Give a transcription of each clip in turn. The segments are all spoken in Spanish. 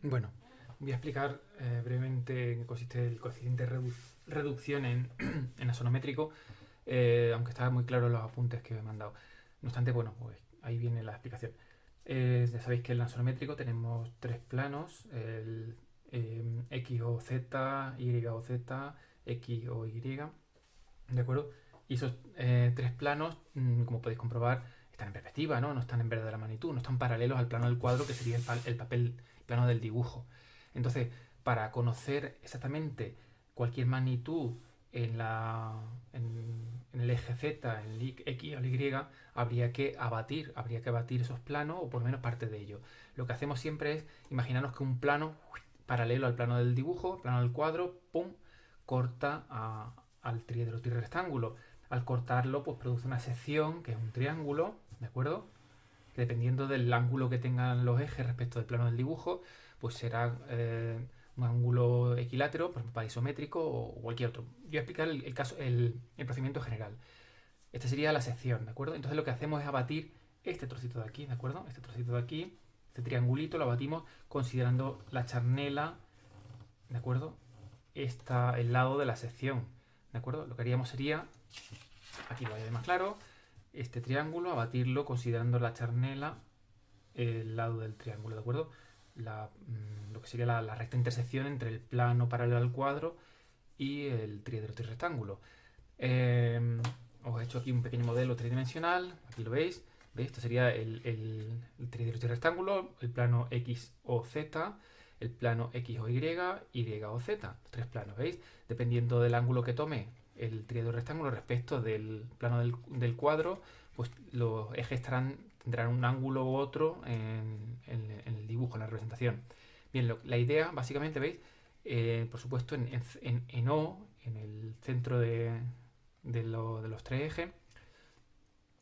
Bueno, voy a explicar brevemente en qué consiste el coeficiente de reducción en axonométrico, aunque está muy claro en los apuntes que os he mandado. No obstante, bueno, pues ahí viene la explicación. Ya sabéis que en el axonométrico tenemos tres planos, el X o Z, Y o Z, X o Y, ¿de acuerdo? Y esos tres planos, como podéis comprobar, están en perspectiva, ¿no? No están en verdadera magnitud, no están paralelos al plano del cuadro, que sería el papel plano del dibujo. Entonces, para conocer exactamente cualquier magnitud en, en el eje Z, en el X o el Y, habría que abatir esos planos o por lo menos parte de ellos. Lo que hacemos siempre es imaginarnos que un plano paralelo al plano del dibujo, plano del cuadro, pum, corta al tríedro trirectángulo. Al cortarlo, pues produce una sección que es un triángulo, ¿de acuerdo? Que dependiendo del ángulo que tengan los ejes respecto del plano del dibujo, pues será un ángulo equilátero, por ejemplo, isométrico o cualquier otro. Yo voy a explicar el procedimiento general. Esta sería la sección, ¿de acuerdo? Entonces lo que hacemos es abatir este trocito de aquí, ¿de acuerdo? Este trocito de aquí, este triangulito lo abatimos considerando la charnela, ¿de acuerdo? El lado de la sección, ¿de acuerdo? Lo que haríamos sería, aquí lo voy a ver más claro, este triángulo, abatirlo considerando la charnela, el lado del triángulo, ¿de acuerdo? Lo que sería la recta intersección entre el plano paralelo al cuadro y el triedro trirectángulo. Os he hecho aquí un pequeño modelo tridimensional, aquí lo veis. ¿Veis? Esto sería el triedro trirectángulo, el plano X o Z, el plano X o Y o Z. Tres planos, ¿veis? Dependiendo del ángulo que tome el triedro rectángulo respecto del plano del cuadro, pues los ejes tendrán un ángulo u otro en el dibujo, en la representación. Bien, la idea, básicamente, ¿veis? Por supuesto, en O, en el centro de los tres ejes,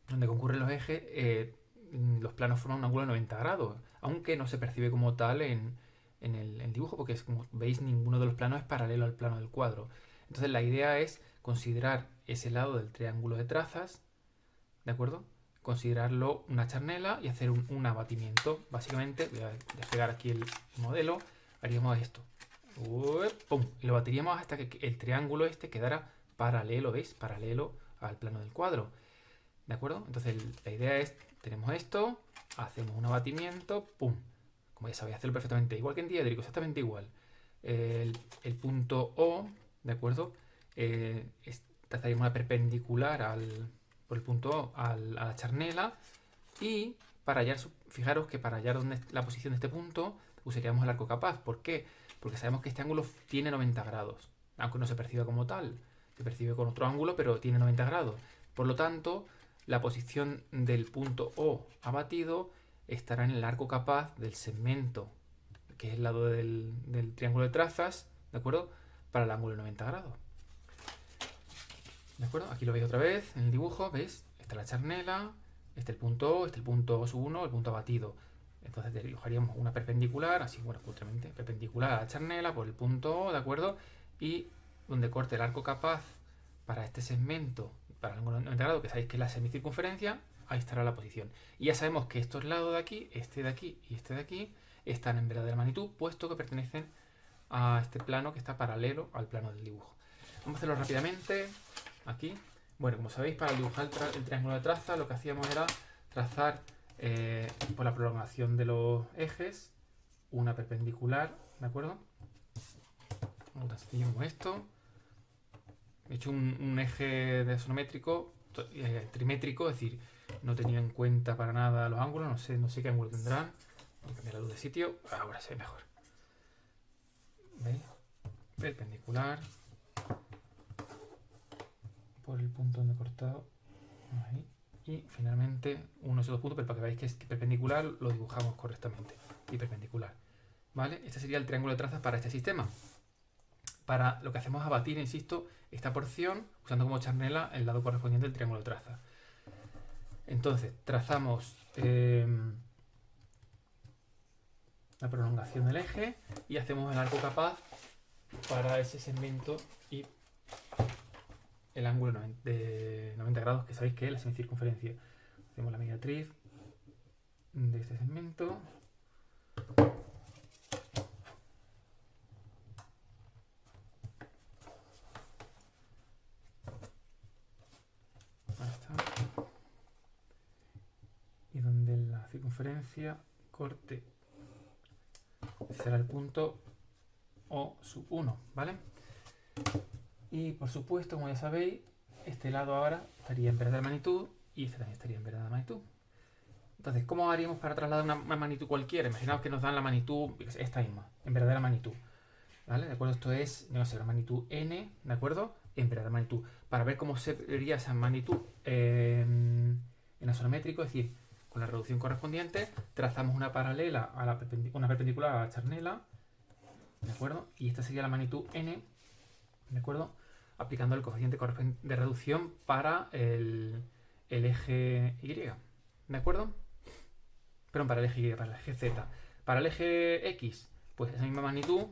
donde concurren los ejes, los planos forman un ángulo de 90 grados, aunque no se percibe como tal en el dibujo, porque como veis, ninguno de los planos es paralelo al plano del cuadro. Entonces la idea es considerar ese lado del triángulo de trazas, ¿de acuerdo? Considerarlo una charnela y hacer un abatimiento. Básicamente, voy a despegar aquí el modelo, haríamos esto. ¡Pum! Y lo batiríamos hasta que el triángulo este quedara paralelo, ¿veis? Paralelo al plano del cuadro. ¿De acuerdo? Entonces la idea es, tenemos esto, hacemos un abatimiento, ¡pum! Como ya sabéis hacerlo perfectamente, igual que en diédrico, exactamente igual. El punto O, ¿de acuerdo? Trazaríamos una perpendicular por el punto O a la charnela y para hallar, fijaros que para hallar la posición de este punto usaríamos el arco capaz. ¿Por qué? Porque sabemos que este ángulo tiene 90 grados, aunque no se perciba como tal. Se percibe con otro ángulo, pero tiene 90 grados. Por lo tanto, la posición del punto O abatido estará en el arco capaz del segmento, que es el lado del triángulo de trazas, ¿de acuerdo? Para el ángulo de 90 grados. ¿De acuerdo? Aquí lo veis otra vez en el dibujo, ¿veis? Esta es la charnela, este es el punto O, este es el punto O1, el punto abatido. Entonces dibujaríamos una perpendicular, así, bueno, cutramente, perpendicular a la charnela por el punto O, ¿de acuerdo? Y donde corte el arco capaz para este segmento, para el ángulo de 90 grados, que sabéis que es la semicircunferencia, ahí estará la posición. Y ya sabemos que estos lados de aquí y este de aquí están en verdadera magnitud, puesto que pertenecen a este plano que está paralelo al plano del dibujo. Vamos a hacerlo rápidamente. Aquí. Bueno, como sabéis, para dibujar el triángulo de traza, lo que hacíamos era trazar por la prolongación de los ejes una perpendicular, ¿de acuerdo? Tan sencillo como esto. He hecho un eje de axonométrico trimétrico, es decir, no tenía en cuenta para nada los ángulos, no sé qué ángulo tendrán. Voy a cambiar la luz de sitio, ahora se ve mejor. ¿Veis? Perpendicular por el punto donde he cortado. Ahí. Y finalmente uno de esos dos puntos, pero para que veáis que es perpendicular lo dibujamos correctamente. Y perpendicular. ¿Vale? Este sería el triángulo de trazas para este sistema. Para lo que hacemos es abatir, insisto, esta porción usando como charnela el lado correspondiente del triángulo de trazas. Entonces, trazamos la prolongación del eje y hacemos el arco capaz para ese segmento y el ángulo de 90 grados, que sabéis que es la semicircunferencia. Hacemos la mediatriz de este segmento. la circunferencia, corte, será el punto O sub 1, ¿vale? Y por supuesto, como ya sabéis, este lado ahora estaría en verdadera magnitud y este también estaría en verdadera magnitud. Entonces, ¿cómo haríamos para trasladar una magnitud cualquiera? Imaginaos que nos dan la magnitud, esta misma, en verdadera magnitud. ¿Vale? ¿De acuerdo? Esto es, no sé, la magnitud n, ¿de acuerdo? En verdadera magnitud. Para ver cómo se vería esa magnitud en asonométrico, es decir, con la reducción correspondiente, trazamos una paralela a una perpendicular a la charnela, ¿de acuerdo? Y esta sería la magnitud n, ¿de acuerdo? Aplicando el coeficiente de reducción para el eje y, ¿de acuerdo? Perdón, para el eje y, para el eje z. Para el eje x, pues esa misma magnitud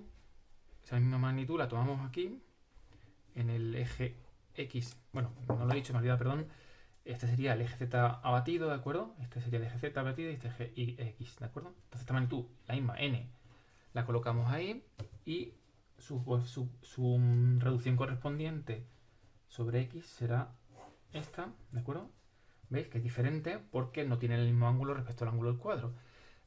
la tomamos aquí en el eje x. Bueno, no lo he dicho, me he olvidado, perdón. Este sería el eje z abatido, ¿de acuerdo? Este sería el eje z abatido y este eje x, ¿de acuerdo? Entonces esta magnitud, la misma n, la colocamos ahí y su reducción correspondiente sobre x será esta, ¿de acuerdo? ¿Veis? Que es diferente porque no tiene el mismo ángulo respecto al ángulo del cuadro.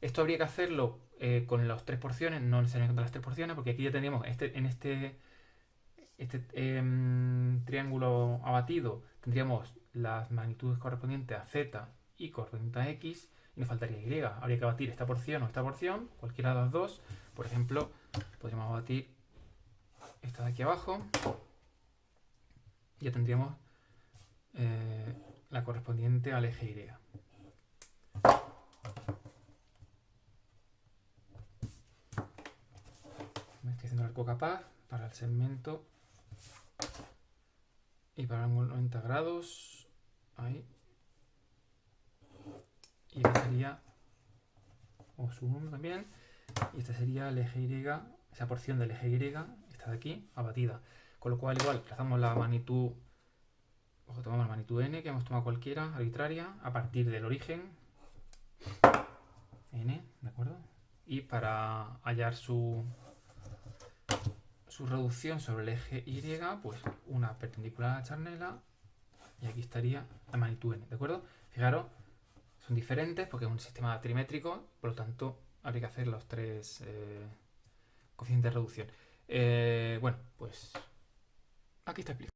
Esto habría que hacerlo con las tres porciones, no necesariamente con las tres porciones, porque aquí ya teníamos en este triángulo abatido, tendríamos las magnitudes correspondientes a z y correspondientes a x, y nos faltaría y. Habría que abatir esta porción o esta porción, cualquiera de las dos. Por ejemplo, podríamos abatir esta de aquí abajo. Ya tendríamos la correspondiente al eje y. Me estoy haciendo el arco capaz para el segmento y para el ángulo 90 grados. Ahí. Y este sería O sub 1 también. Y este sería el eje y, esa porción del eje y, esta de aquí, abatida. Con lo cual, igual, trazamos la magnitud, tomamos la magnitud n, que hemos tomado cualquiera, arbitraria, a partir del origen, n, ¿de acuerdo? Y para hallar su reducción sobre el eje y, pues una perpendicular a la charnela, y aquí estaría la magnitud n, ¿de acuerdo? Fijaros, son diferentes porque es un sistema trimétrico, por lo tanto habría que hacer los tres coeficientes de reducción. Bueno, pues aquí está explicado.